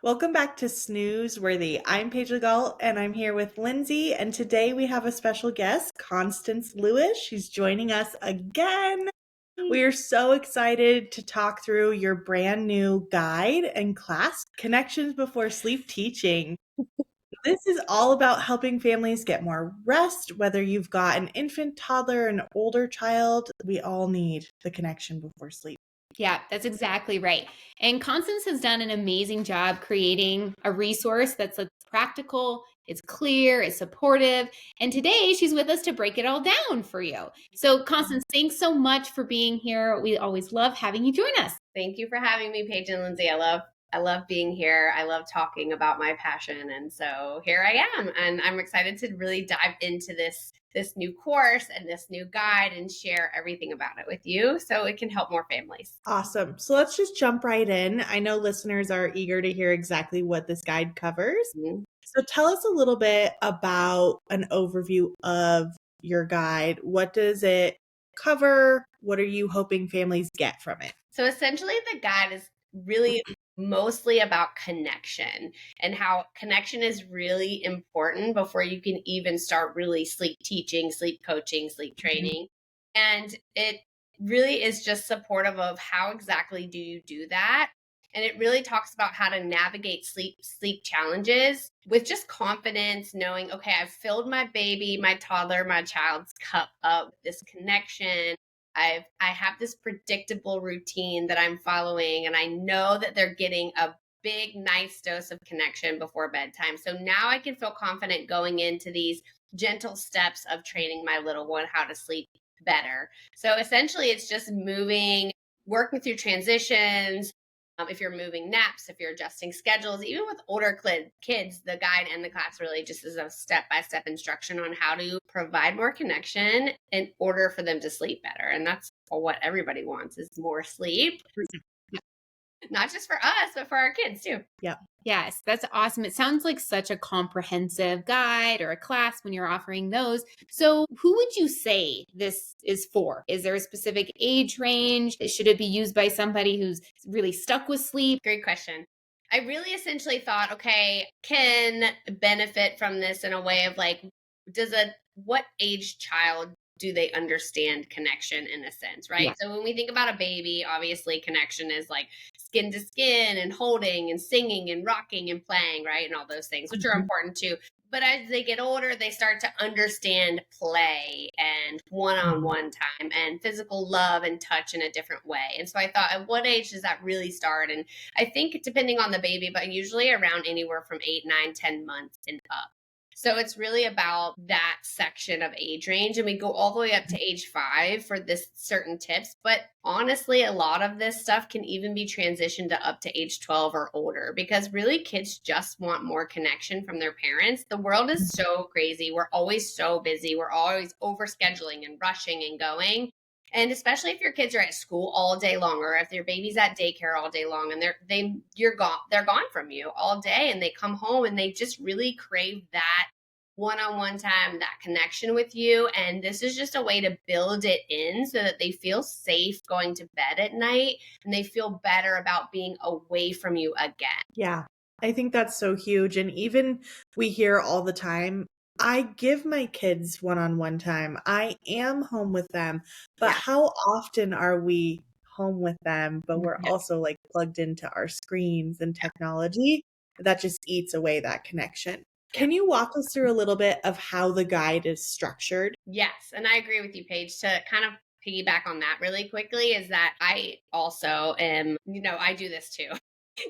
Welcome back to Snooze Worthy. I'm Paige Legault and I'm here with Lindsay. And today we have a special guest, Constance Lewis. She's joining us again. We are so excited to talk through your brand new guide and class, Connections Before Sleep Teaching. This is all about helping families get more rest, whether you've got an infant, toddler, an older child. We all need the connection before sleep. Yeah, that's exactly right. And Constance has done an amazing job creating a resource that's practical, it's clear, it's supportive. And today she's with us to break it all down for you. So, Constance, thanks so much for being here. We always love having you join us. Thank you for having me, Paige and Lindsay. I love being here. I love talking about my passion. And so here I am. And I'm excited to really dive into this new course and this new guide and share everything about it with you so it can help more families. Awesome. So let's just jump right in. I know listeners are eager to hear exactly what this guide covers. Mm-hmm. So tell us a little bit about an overview of your guide. What does it cover? What are you hoping families get from it? So essentially, the guide is really mostly about connection and how connection is really important before you can even start really sleep teaching, sleep coaching, sleep training. And it really is just supportive of how exactly do you do that. And it really talks about how to navigate sleep challenges with just confidence, knowing, okay, I've filled my baby, my toddler, my child's cup up with this connection. I have this predictable routine that I'm following, and I know that they're getting a big, nice dose of connection before bedtime. So now I can feel confident going into these gentle steps of training my little one how to sleep better. So essentially, it's just working through transitions. If you're moving naps, if you're adjusting schedules, even with older kids, the guide and the class really just is a step-by-step instruction on how to provide more connection in order for them to sleep better. And that's what everybody wants, is more sleep. Not just for us, but for our kids too. Yeah. Yes, that's awesome. It sounds like such a comprehensive guide or a class when you're offering those. So, who would you say this is for? Is there a specific age range? Should it be used by somebody who's really stuck with sleep? Great question. I really essentially thought, okay, can benefit from this in a way of like, what age child do they understand connection in a sense, right? Yeah. So when we think about a baby, obviously connection is like skin to skin and holding and singing and rocking and playing, right? And all those things, which are important too. But as they get older, they start to understand play and one-on-one time and physical love and touch in a different way. And so I thought, at what age does that really start? And I think depending on the baby, but usually around anywhere from 8, 9, 10 months and up. So it's really about that section of age range. And we go all the way up to age 5 for this certain tips. But honestly, a lot of this stuff can even be transitioned to up to age 12 or older, because really kids just want more connection from their parents. The world is so crazy. We're always so busy. We're always overscheduling and rushing and going. And especially if your kids are at school all day long, or if your baby's at daycare all day long, and they're gone from you all day, and they come home and they just really crave that one-on-one time, that connection with you. And this is just a way to build it in so that they feel safe going to bed at night and they feel better about being away from you again. Yeah, I think that's so huge. And even we hear all the time, I give my kids one-on-one time. I am home with them. But how often are we home with them, but we're also like plugged into our screens and technology? That just eats away that connection. Can you walk us through a little bit of how the guide is structured? Yes, and I agree with you, Paige. To kind of piggyback on that really quickly, is that I also am, I do this too.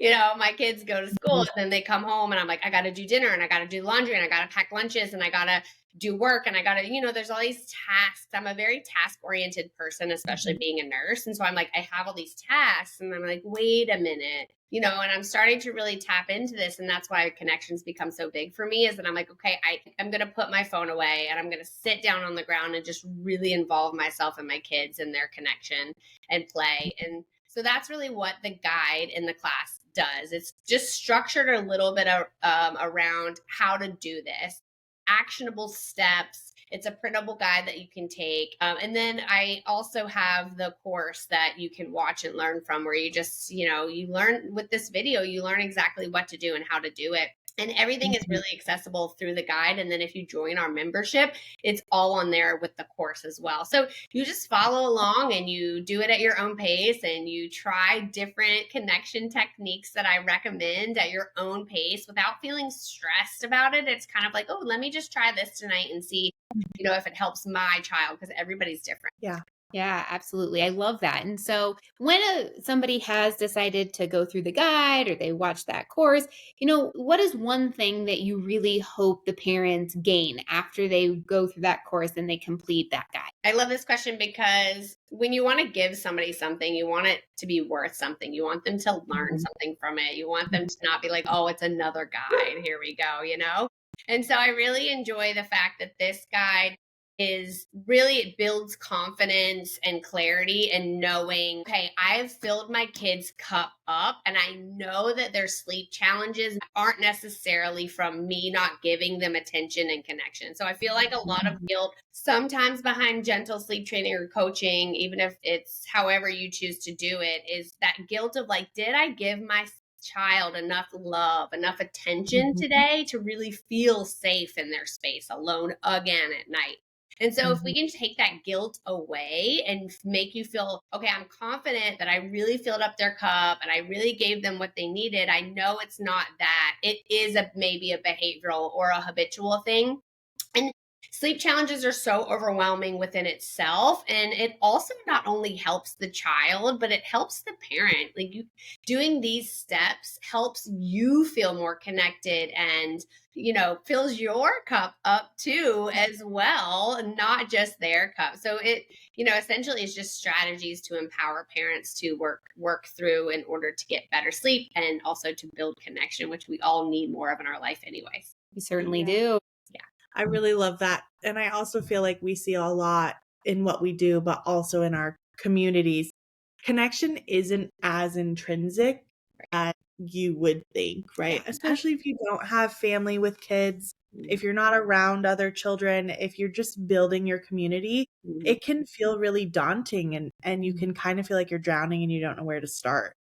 My kids go to school and then they come home and I'm like, I got to do dinner and I got to do laundry and I got to pack lunches and I got to do work and I got to, there's all these tasks. I'm a very task oriented person, especially being a nurse. And so I'm like, I have all these tasks and I'm like, wait a minute, and I'm starting to really tap into this. And that's why connections become so big for me, is that I'm like, okay, I'm going to put my phone away and I'm going to sit down on the ground and just really involve myself and my kids in their connection and play. And so that's really what the guide in the class does. It's just structured a little bit around how to do this, actionable steps. It's a printable guide that you can take. And then I also have the course that you can watch and learn from, where you just, you learn with this video, you learn exactly what to do and how to do it. And everything is really accessible through the guide. And then if you join our membership, it's all on there with the course as well. So you just follow along and you do it at your own pace, and you try different connection techniques that I recommend at your own pace without feeling stressed about it. It's kind of like, oh, let me just try this tonight and see, if it helps my child, because everybody's different. Yeah, absolutely. I love that. And so when somebody has decided to go through the guide or they watch that course, what is one thing that you really hope the parents gain after they go through that course and they complete that guide? I love this question, because when you want to give somebody something, you want it to be worth something. You want them to learn something from it. You want them to not be like, oh, it's another guide. Here we go, And so I really enjoy the fact that this guide is really, it builds confidence and clarity, and knowing, okay, I've filled my kid's cup up, and I know that their sleep challenges aren't necessarily from me not giving them attention and connection. So I feel like a lot of guilt sometimes behind gentle sleep training or coaching, even if it's however you choose to do it, is that guilt of like, did I give my child enough love, enough attention today to really feel safe in their space alone again at night? And so if we can take that guilt away and make you feel, okay, I'm confident that I really filled up their cup and I really gave them what they needed. I know it's not that. It is maybe a behavioral or a habitual thing. And sleep challenges are so overwhelming within itself. And it also not only helps the child, but it helps the parent. Like, doing these steps helps you feel more connected and, fills your cup up too as well, not just their cup. So it, essentially is just strategies to empower parents to work through in order to get better sleep, and also to build connection, which we all need more of in our life anyways. We certainly do. I really love that. And I also feel like we see a lot in what we do, but also in our communities. Connection isn't as intrinsic as you would think, right? Yeah. Especially if you don't have family with kids, if you're not around other children, if you're just building your community, it can feel really daunting, and you can kind of feel like you're drowning and you don't know where to start.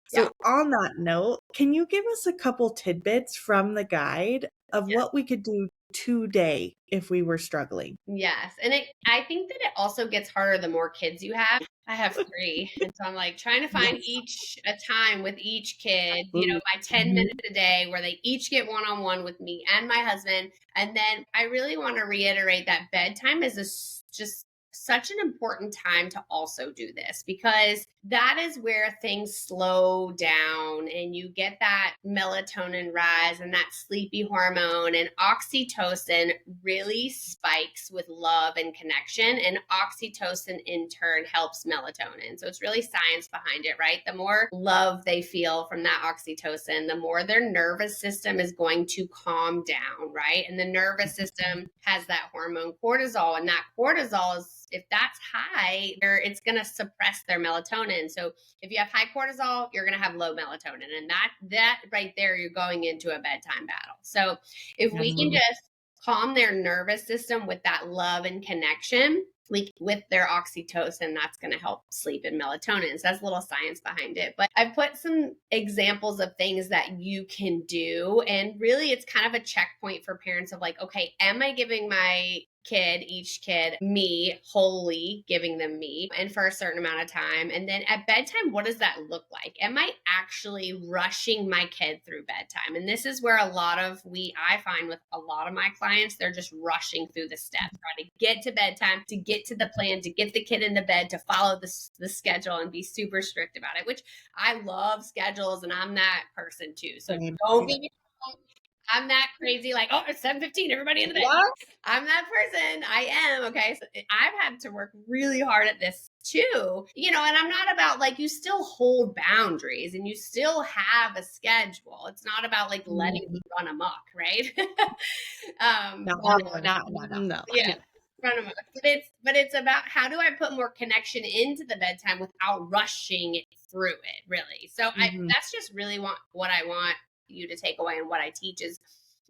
So on that note, can you give us a couple tidbits from the guide of what we could do today if we were struggling? Yes. And I think that it also gets harder the more kids you have. I have 3. And so I'm like trying to find a time with each kid, my 10 minutes a day where they each get one-on-one with me and my husband. And then I really want to reiterate that bedtime is just such an important time to also do this, because that is where things slow down and you get that melatonin rise and that sleepy hormone, and oxytocin really spikes with love and connection, and oxytocin in turn helps melatonin. So it's really science behind it, right? The more love they feel from that oxytocin, the more their nervous system is going to calm down, right? And the nervous system has that hormone cortisol, and that cortisol is, if that's high, it's going to suppress their melatonin. So if you have high cortisol, you're going to have low melatonin. And that right there, you're going into a bedtime battle. So if we can just calm their nervous system with that love and connection, with their oxytocin, that's going to help sleep and melatonin. So that's a little science behind it. But I've put some examples of things that you can do. And really, it's kind of a checkpoint for parents of like, okay, am I giving each kid me wholly, giving them me, and for a certain amount of time? And then at bedtime, what does that look like? Am I actually rushing my kid through bedtime? And this is where I find with a lot of my clients, they're just rushing through the steps, trying to get to bedtime, to get to the plan, to get the kid into bed, to follow the schedule and be super strict about it, which I love schedules, and I'm that person too. So don't be, I'm that crazy, like, oh, it's 7:15, everybody in the bed. I'm that person. I am. Okay. So I've had to work really hard at this too, and I'm not about like, you still hold boundaries and you still have a schedule. It's not about like letting you run amok, right? No. Yeah. Run amok. But it's about, how do I put more connection into the bedtime without rushing it through it, really? So that's just really what I want you to take away, and what I teach is,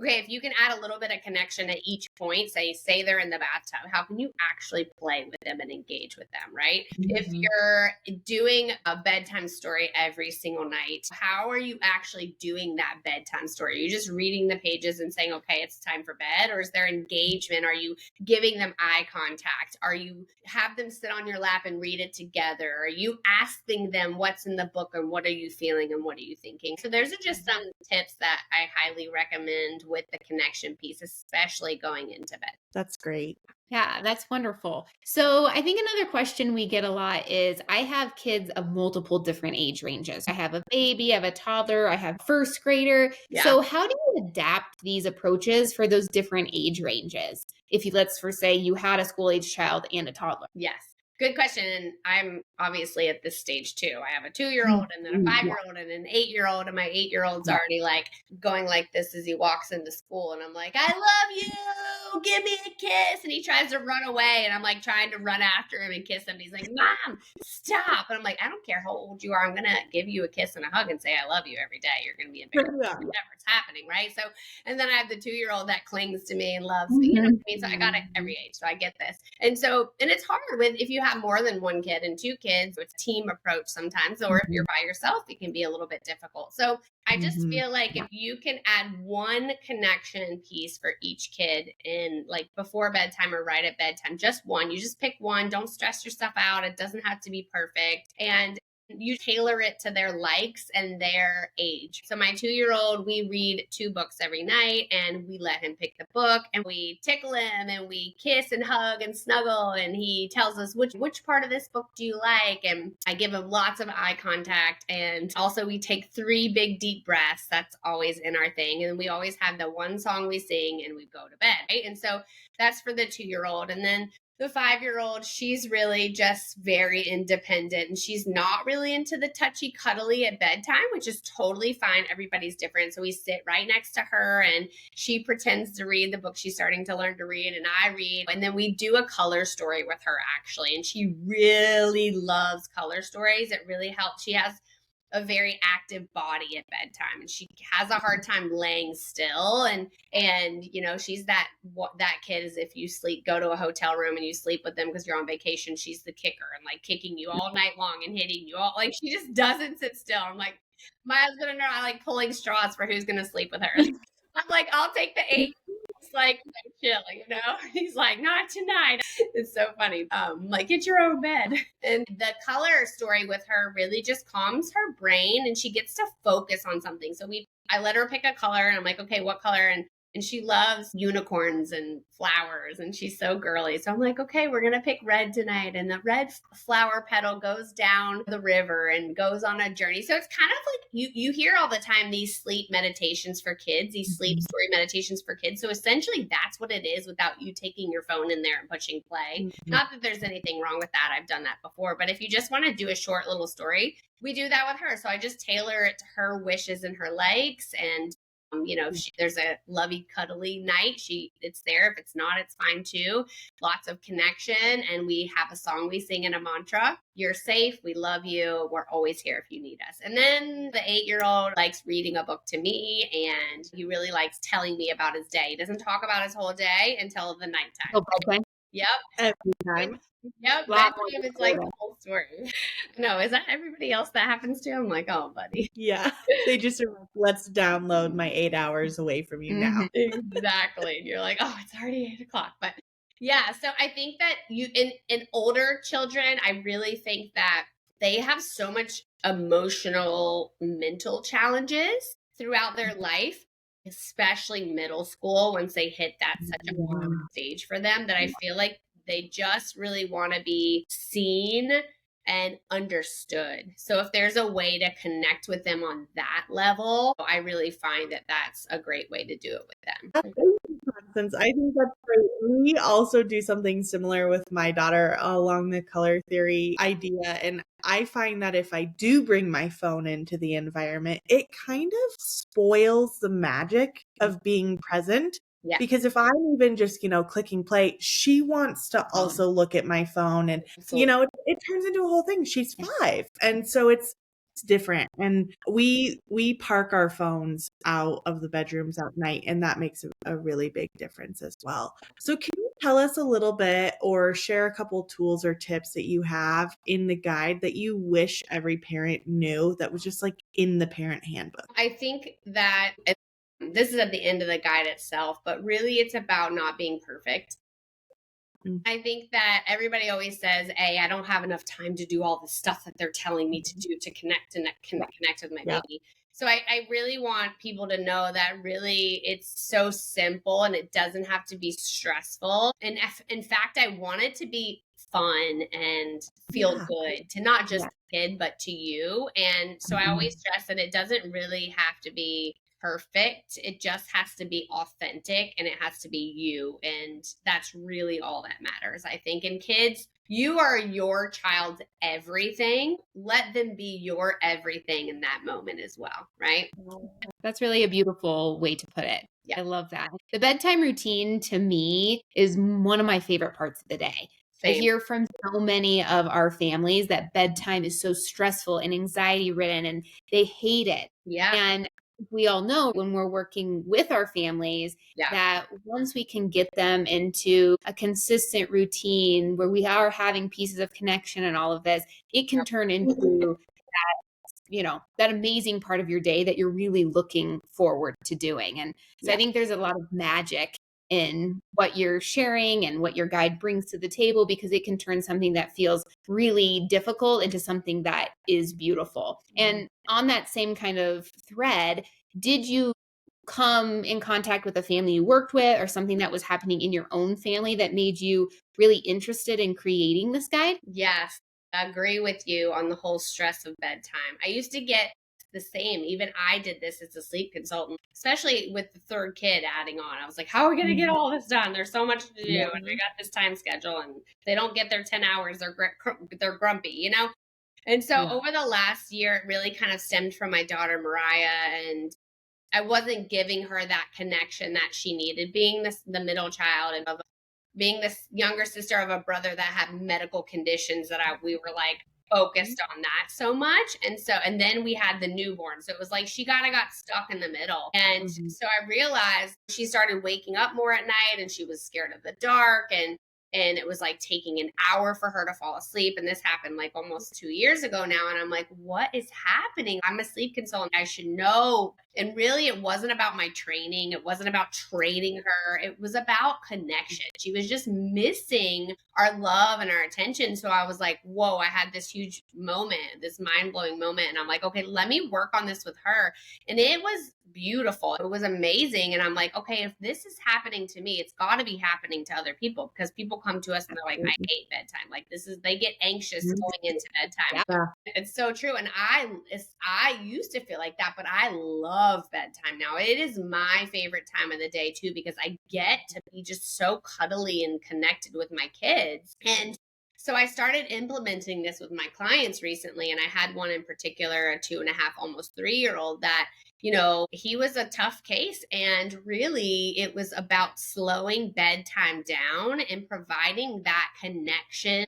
Okay, if you can add a little bit of connection at each point, say they're in the bathtub, how can you actually play with them and engage with them, right? If you're doing a bedtime story every single night, how are you actually doing that bedtime story? Are you just reading the pages and saying, okay, it's time for bed? Or is there engagement? Are you giving them eye contact? Are you have them sit on your lap and read it together? Are you asking them what's in the book and what are you feeling and what are you thinking? So there's just some tips that I highly recommend with the connection piece, especially going into bed. That's great. Yeah, that's wonderful. So I think another question we get a lot is I have kids of multiple different age ranges. I have a baby, I have a toddler, I have first grader. Yeah. So how do you adapt these approaches for those different age ranges? If you, let's for say you had a school age child and a toddler. Yes. Good question. And I'm obviously at this stage too. I have a 2-year-old and then a 5-year-old and an 8-year-old. And my 8-year-old's already like going like this as he walks into school. And I'm like, I love you. Give me a kiss. And he tries to run away. And I'm like trying to run after him and kiss him. And he's like, Mom, stop. And I'm like, I don't care how old you are. I'm going to give you a kiss and a hug and say, I love you every day. You're going to be embarrassed. Whatever's happening. Right. So, and then I have the 2-year-old that clings to me and loves me. You know what I mean? So I got it every age. So I get this. And so, and it's hard if you have more than one kid and 2 kids, it's a team approach sometimes, or if you're by yourself, it can be a little bit difficult. So I just feel like if you can add one connection piece for each kid in like before bedtime or right at bedtime, just one, you just pick one, don't stress yourself out. It doesn't have to be perfect. And you tailor it to their likes and their age. So my 2-year-old, we read 2 books every night and we let him pick the book and we tickle him and we kiss and hug and snuggle. And he tells us which part of this book do you like? And I give him lots of eye contact. And also we take 3 big deep breaths. That's always in our thing. And we always have the one song we sing and we go to bed. Right? And so that's for the 2-year-old. And then the 5-year-old, she's really just very independent and she's not really into the touchy cuddly at bedtime, which is totally fine. Everybody's different. So we sit right next to her and she pretends to read the book she's starting to learn to read and I read. And then we do a color story with her actually. And she really loves color stories. It really helps. She has a very active body at bedtime and she has a hard time laying still and you know she's that kid is if you go to a hotel room and you sleep with them because you're on vacation, she's the kicker and like kicking you all night long and hitting you all like she just doesn't sit still. I'm like my husband and I like pulling straws for who's gonna sleep with her. I'm like I'll take the 8. It's like chill, you know. He's like, not tonight. It's so funny. Like get your own bed. And the color story with her really just calms her brain, and she gets to focus on something. So I let her pick a color, and I'm like, okay, what color? And she loves unicorns and flowers, and she's so girly. So I'm like, okay, we're going to pick red tonight. And the red flower petal goes down the river and goes on a journey. So it's kind of like you hear all the time these sleep meditations for kids, these sleep story meditations for kids. So essentially that's what it is without you taking your phone in there and pushing play. Not that there's anything wrong with that. I've done that before. But if you just want to do a short little story, we do that with her. So I just tailor it to her wishes and her likes. And you know, if there's a lovey, cuddly night, it's there. If it's not, it's fine too. Lots of connection. And we have a song we sing and a mantra. You're safe. We love you. We're always here if you need us. And then the 8-year-old likes reading a book to me. And he really likes telling me about his day. He doesn't talk about his whole day until the nighttime. Okay. Yep. Every time. Yep. Bedtime, it's like the whole story. No, is that everybody else that happens to? I'm like, oh, buddy. Yeah. They just are like, let's download my 8 hours away from you now. Exactly. You're like, oh, it's already 8 o'clock. But yeah, so I think that in older children, I really think that they have so much emotional, mental challenges throughout their life, especially middle school, once they hit that such a hard stage for them, that I feel like they just really want to be seen and understood. So if there's a way to connect with them on that level, I really find that that's a great way to do it with them. Thank you, Constance. I think that's great. We also do something similar with my daughter along the color theory idea. And I find that if I do bring my phone into the environment, it kind of spoils the magic of being present. Yeah. Because if I'm even just, clicking play, she wants to also look at my phone and, Absolutely. it turns into a whole thing. She's 5. And so it's It's different. And we park our phones out of the bedrooms at night, and that makes a really big difference as well. So can you tell us a little bit or share a couple tools or tips that you have in the guide that you wish every parent knew that was just like in the parent handbook? I think that this is at the end of the guide itself, but really it's about not being perfect. I think that everybody always says, "Hey, I don't have enough time to do all the stuff that they're telling me to do to connect with my baby." So I really want people to know that really it's so simple and it doesn't have to be stressful. And in fact, I want it to be fun and feel good to not just the kid, but to you. And so I always stress that it doesn't really have to be perfect. It just has to be authentic and it has to be you. And that's really all that matters, I think. And kids, you are your child's everything. Let them be your everything in that moment as well, right? That's really a beautiful way to put it. Yeah. I love that. The bedtime routine to me is one of my favorite parts of the day. I Same. hear from so many of our families that bedtime is so stressful and anxiety ridden and they hate it. Yeah. And we all know when we're working with our families that once we can get them into a consistent routine where we are having pieces of connection and all of this, it can turn into that amazing part of your day that you're really looking forward to doing. And so I think there's a lot of magic in what you're sharing and what your guide brings to the table, because it can turn something that feels really difficult into something that is beautiful. And on that same kind of thread, did you come in contact with a family you worked with or something that was happening in your own family that made you really interested in creating this guide? Yes, I agree with you on the whole stress of bedtime. I used to get the same. Even I did this as a sleep consultant, especially with the third kid adding on. I was like, how are we going to get all this done? There's so much to do. And I got this time schedule and if they don't get their 10 hours, they're grumpy, And so over the last year, it really kind of stemmed from my daughter, Mariah, and I wasn't giving her that connection that she needed, being the middle child and being this younger sister of a brother that had medical conditions that we were like focused on that so much. And then we had the newborn. So it was like she got stuck in the middle. And so I realized she started waking up more at night and she was scared of the dark. And it was like taking an hour for her to fall asleep. And this happened like almost 2 years ago now. And I'm like, what is happening? I'm a sleep consultant. I should know. And really, it wasn't about my training. It wasn't about training her. It was about connection. She was just missing our love and our attention. So I was like, whoa, I had this huge moment, this mind-blowing moment. And I'm like, okay, let me work on this with her. And it was beautiful. It was amazing. And I'm like, okay, if this is happening to me, it's got to be happening to other people, because people come to us and they're like, I hate bedtime. Like they get anxious going into bedtime. Yeah. It's so true. And I used to feel like that, but I love bedtime now. It is my favorite time of the day too, because I get to be just so cuddly and connected with my kids. And so I started implementing this with my clients recently. And I had one in particular, a 2.5, almost 3-year-old that, he was a tough case. And really it was about slowing bedtime down and providing that connection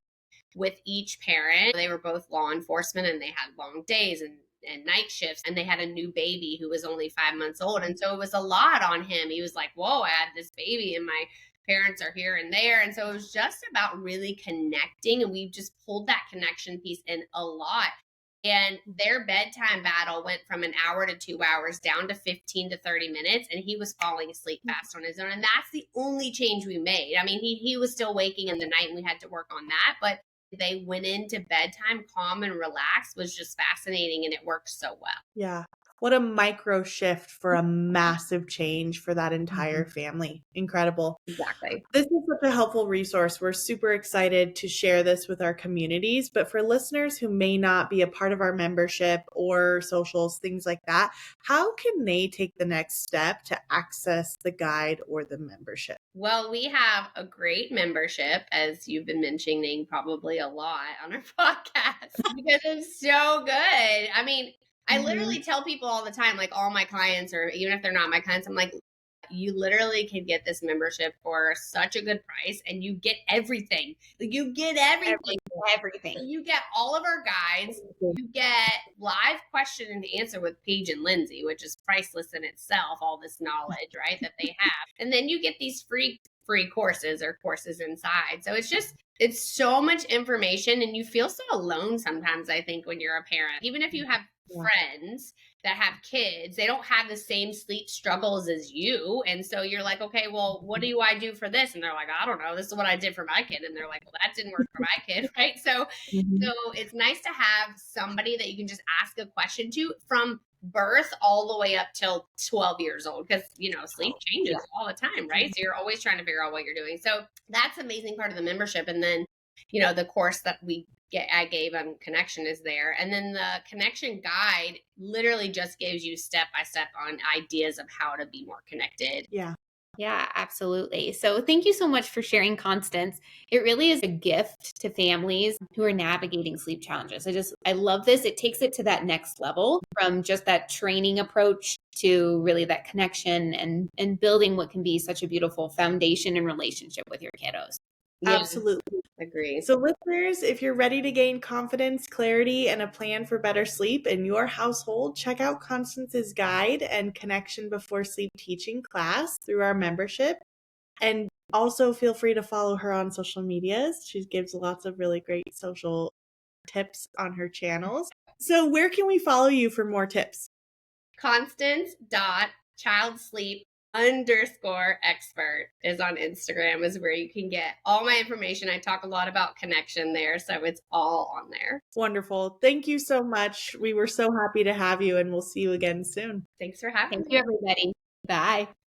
with each parent. They were both law enforcement and they had long days and night shifts, and they had a new baby who was only 5 months old. And so it was a lot on him. He was like, whoa, I had this baby and my parents are here and there. And so it was just about really connecting. And we just pulled that connection piece in a lot. And their bedtime battle went from an hour to 2 hours down to 15 to 30 minutes. And he was falling asleep fast on his own. And that's the only change we made. I mean, he was still waking in the night and we had to work on that. But they went into bedtime calm and relaxed was just fascinating. And it worked so well. Yeah. What a micro shift for a massive change for that entire family. Incredible. Exactly. This is such a helpful resource. We're super excited to share this with our communities. But for listeners who may not be a part of our membership or socials, things like that, how can they take the next step to access the guide or the membership? Well, we have a great membership, as you've been mentioning probably a lot on our podcast, because it's so good. I mean, I literally tell people all the time, like all my clients, or even if they're not my clients, I'm like, you literally can get this membership for such a good price and you get everything. Like you get everything. everything. So you get all of our guides. You get live question and answer with Paige and Lindsey, which is priceless in itself, all this knowledge, right, that they have. And then you get these free courses or courses inside. So it's so much information, and you feel so alone sometimes, I think, when you're a parent. Even if you have friends that have kids, they don't have the same sleep struggles as you. And so you're like, okay, well, what do I do for this? And they're like, I don't know. This is what I did for my kid. And they're like, well, that didn't work for my kid, right? So it's nice to have somebody that you can just ask a question to from birth all the way up till 12 years old, because sleep changes all the time, right? So you're always trying to figure out what you're doing. So that's an amazing part of the membership. And then the course that I gave on connection is there. And then the connection guide literally just gives you step by step on ideas of how to be more connected. Yeah, absolutely. So thank you so much for sharing, Constance. It really is a gift to families who are navigating sleep challenges. I love this. It takes it to that next level from just that training approach to really that connection and building what can be such a beautiful foundation and relationship with your kiddos. Yeah, Absolutely. agree. So listeners, if you're ready to gain confidence, clarity, and a plan for better sleep in your household, check out Constance's guide and connection before sleep teaching class through our membership. And also feel free to follow her on social medias. She gives lots of really great social tips on her channels. So where can we follow you for more tips? Constance.childsleep_expert is on Instagram, is where you can get all my information. I talk a lot about connection there, so it's all on there. Wonderful. Thank you so much. We were so happy to have you, and we'll see you again soon. Thanks for having me. Thank you, everybody. Bye.